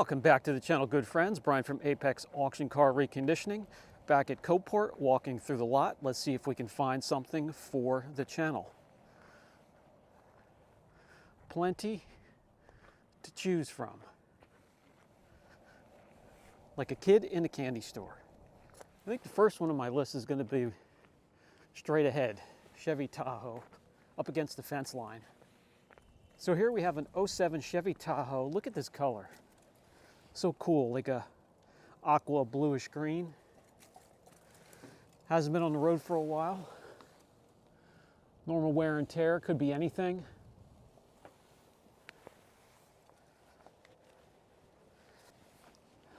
Welcome back to the channel, good friends. Brian from Apex Auction Car Reconditioning, back at Copart, walking through the lot. Let's see if we can find something for the channel. Plenty to choose from. Like a kid in a candy store. I think the first one on my list is going to be straight ahead, Chevy Tahoe, up against the fence line. So here we have an 07 Chevy Tahoe. Look at this color. So cool, like a aqua bluish green. Hasn't been on the road for a while. Normal wear and tear, could be anything.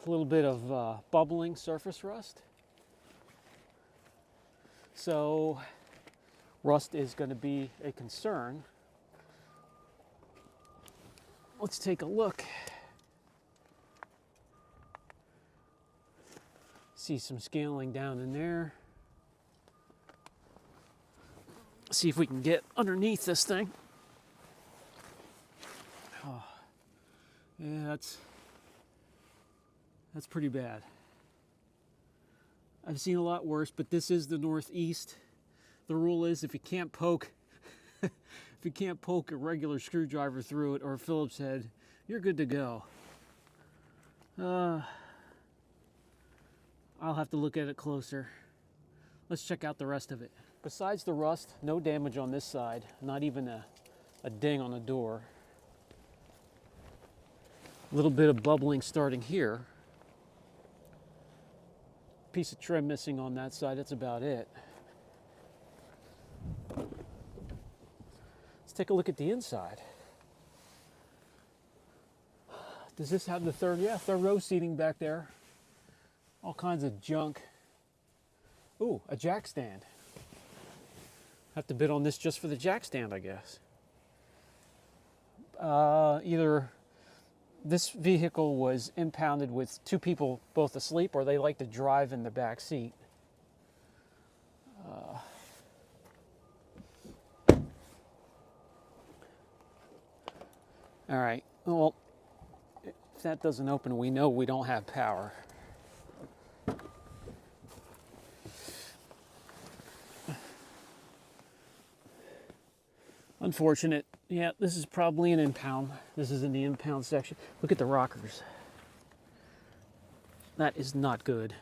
A little bit of bubbling surface rust. So rust is going to be a concern. Let's take a look. See some scaling down in there. See if we can get underneath this thing. Oh, yeah, that's pretty bad. I've seen a lot worse, but this is the Northeast. The rule is if you can't poke if you can't poke a regular screwdriver through it or a Phillips head, you're good to go. I'll have to look at it closer. Let's check out the rest of it. Besides the rust, no damage on this side, not even a ding on the door. A little bit of bubbling starting here. Piece of trim missing on that side, that's about it. Let's take a look at the inside. Does this have the third row seating back there? All kinds of junk. Ooh, a jack stand. Have to bid on this just for the jack stand, I guess. Either this vehicle was impounded with two people both asleep, or they like to drive in the back seat. All right, well, if that doesn't open, we know we don't have power. Unfortunate. Yeah, this is probably an impound. This is in the impound section. Look at the rockers. That is not good.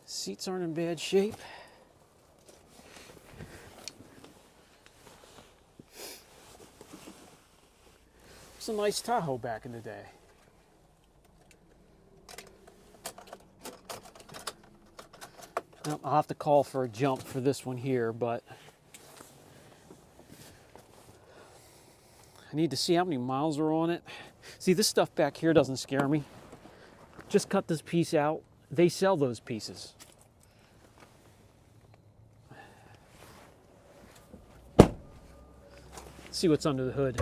Seats aren't in bad shape. It's a nice Tahoe back in the day. Well, I'll have to call for a jump for this one here, but I need to see how many miles are on it. See, this stuff back here doesn't scare me. Just cut this piece out. They sell those pieces. Let's see what's under the hood.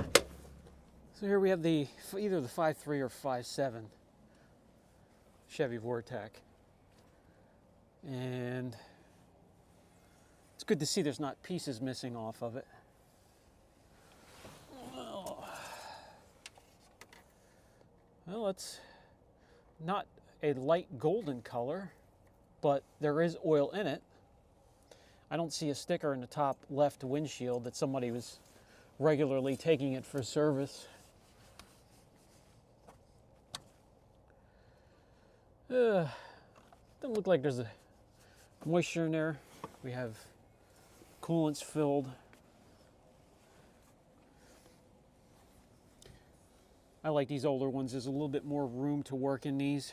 So here we have either the 5.3 or 5.7 Chevy Vortec. And it's good to see there's not pieces missing off of it. Well, it's not a light golden color, but there is oil in it. I don't see a sticker in the top left windshield that somebody was regularly taking it for service. Doesn't look like there's a moisture in there. We have coolants filled. I like these older ones. There's a little bit more room to work in these.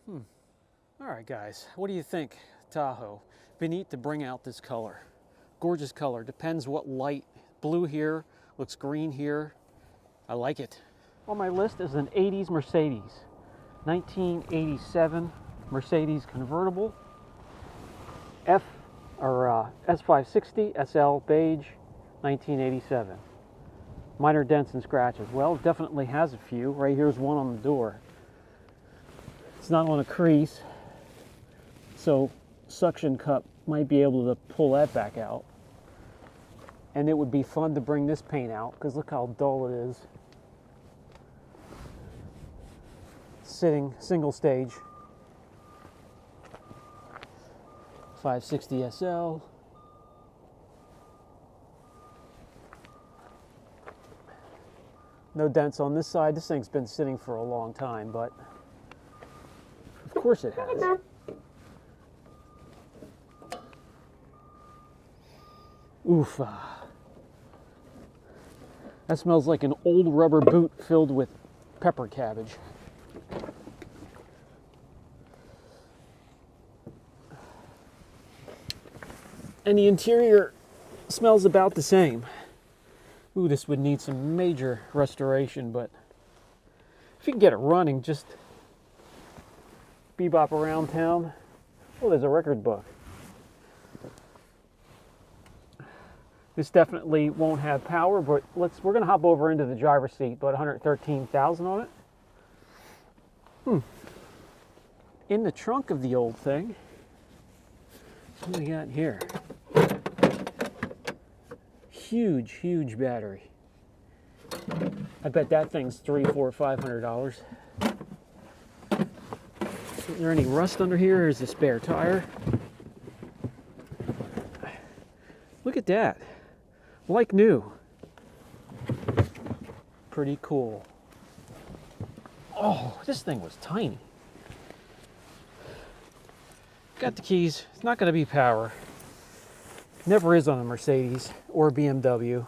All right, guys, what do you think, Tahoe? Be neat to bring out this color. Gorgeous color. Depends what light. Blue here, looks green here. I like it. On my list is an 80s Mercedes. 1987 Mercedes convertible. S560 SL beige, 1987. Minor dents and scratches. Well, it definitely has a few. Right here's one on the door. It's not on a crease. So suction cup might be able to pull that back out. And it would be fun to bring this paint out, because look how dull it is. Sitting single stage. 560 SL. No dents on this side. This thing's been sitting for a long time, but of course it has. Oof. That smells like an old rubber boot filled with pepper cabbage. And the interior smells about the same. Ooh, this would need some major restoration, but if you can get it running, just bebop around town. Oh, there's a record book. This definitely won't have power, but we're gonna hop over into the driver's seat. About 113,000 on it. In the trunk of the old thing, what do we got here? Huge, huge battery. I bet that thing's $300, $400, $500. Is there any rust under here? Here's a spare tire. Look at that. Like new. Pretty cool. Oh, this thing was tiny. Got the keys. It's not going to be power. Never is on a Mercedes or a BMW.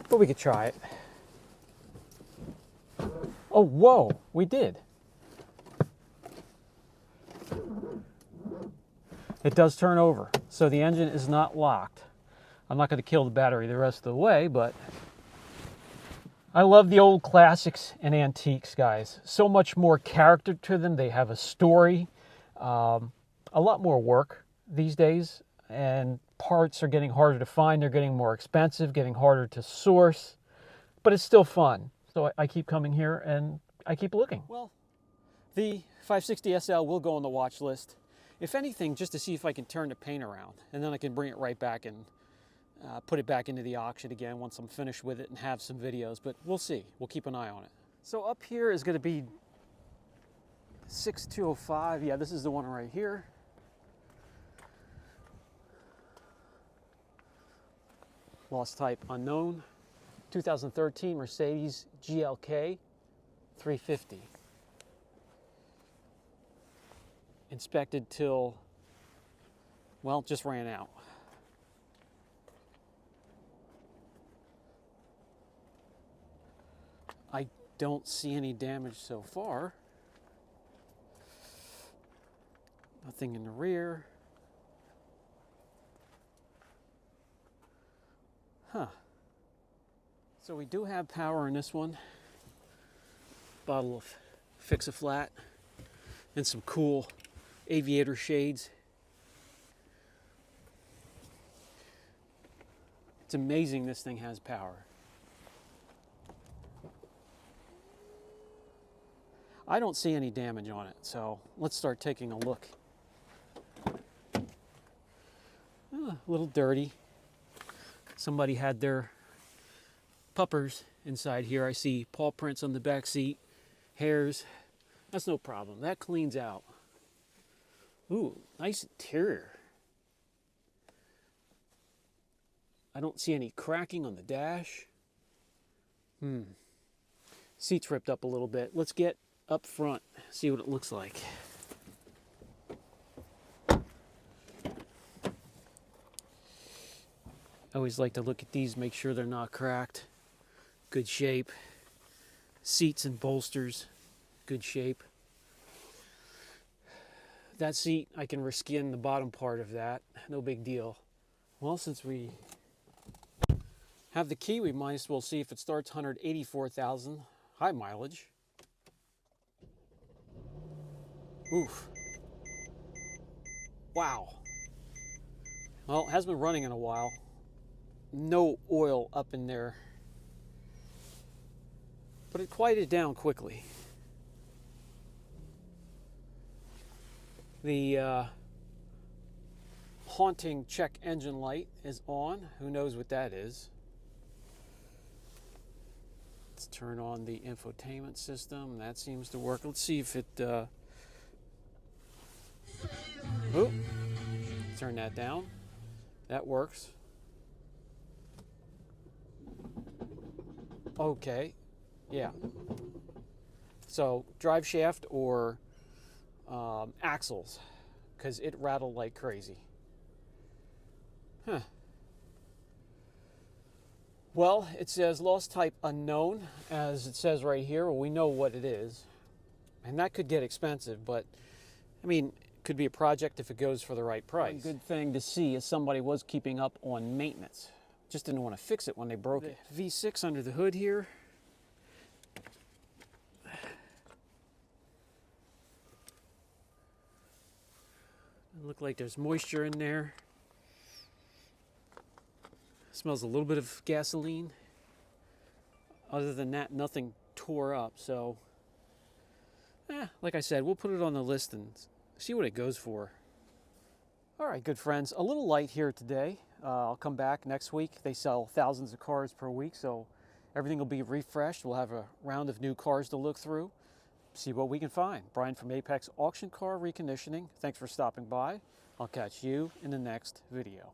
But we could try it. Oh, whoa, we did. It does turn over, so the engine is not locked. I'm not going to kill the battery the rest of the way, but I love the old classics and antiques, guys. So much more character to them. They have a story, a lot more work these days, and parts are getting harder to find. They're getting more expensive, getting harder to source, but it's still fun. So I keep coming here and I keep looking. Well, the 560 SL will go on the watch list. If anything, just to see if I can turn the paint around, and then I can bring it right back and put it back into the auction again once I'm finished with it and have some videos, but we'll see. We'll keep an eye on it. So up here is going to be 6205. Yeah, this is the one right here. Lost type unknown. 2013 Mercedes GLK 350. Inspected till, well, just ran out. I don't see any damage so far. Nothing in the rear. Huh. So we do have power in this one. Bottle of Fix-A-Flat and some cool aviator shades. It's amazing this thing has power. I don't see any damage on it, so let's start taking a look. A little dirty. Somebody had their puppers inside here. I see paw prints on the back seat, hairs. That's no problem. That cleans out. Ooh, nice interior. I don't see any cracking on the dash. Seat's ripped up a little bit. Let's get up front, see what it looks like. I always like to look at these, make sure they're not cracked. Good shape. Seats and bolsters, good shape. That seat, I can reskin the bottom part of that. No big deal. Well, since we have the key, we might as well see if it starts 184,000. High mileage. Oof. Wow. Well, it has been running in a while. No oil up in there. But it quieted down quickly. The haunting check engine light is on. Who knows what that is? Let's turn on the infotainment system. That seems to work. Let's see if it... Oop. Turn that down. That works. Okay. Yeah. So drive shaft or axles, because it rattled like crazy. Huh. Well, it says lost type unknown, as it says right here. Well, we know what it is. And that could get expensive, but I mean, it could be a project if it goes for the right price. One good thing to see is somebody was keeping up on maintenance. Just didn't want to fix it when they broke it. V6 under the hood here. Look like there's moisture in there. Smells a little bit of gasoline. Other than that, nothing tore up. So, like I said, we'll put it on the list and see what it goes for. All right, good friends, a little light here today. I'll come back next week. They sell thousands of cars per week, so everything will be refreshed. We'll have a round of new cars to look through, see what we can find. Brian from Apex Auction Car Reconditioning. Thanks for stopping by. I'll catch you in the next video.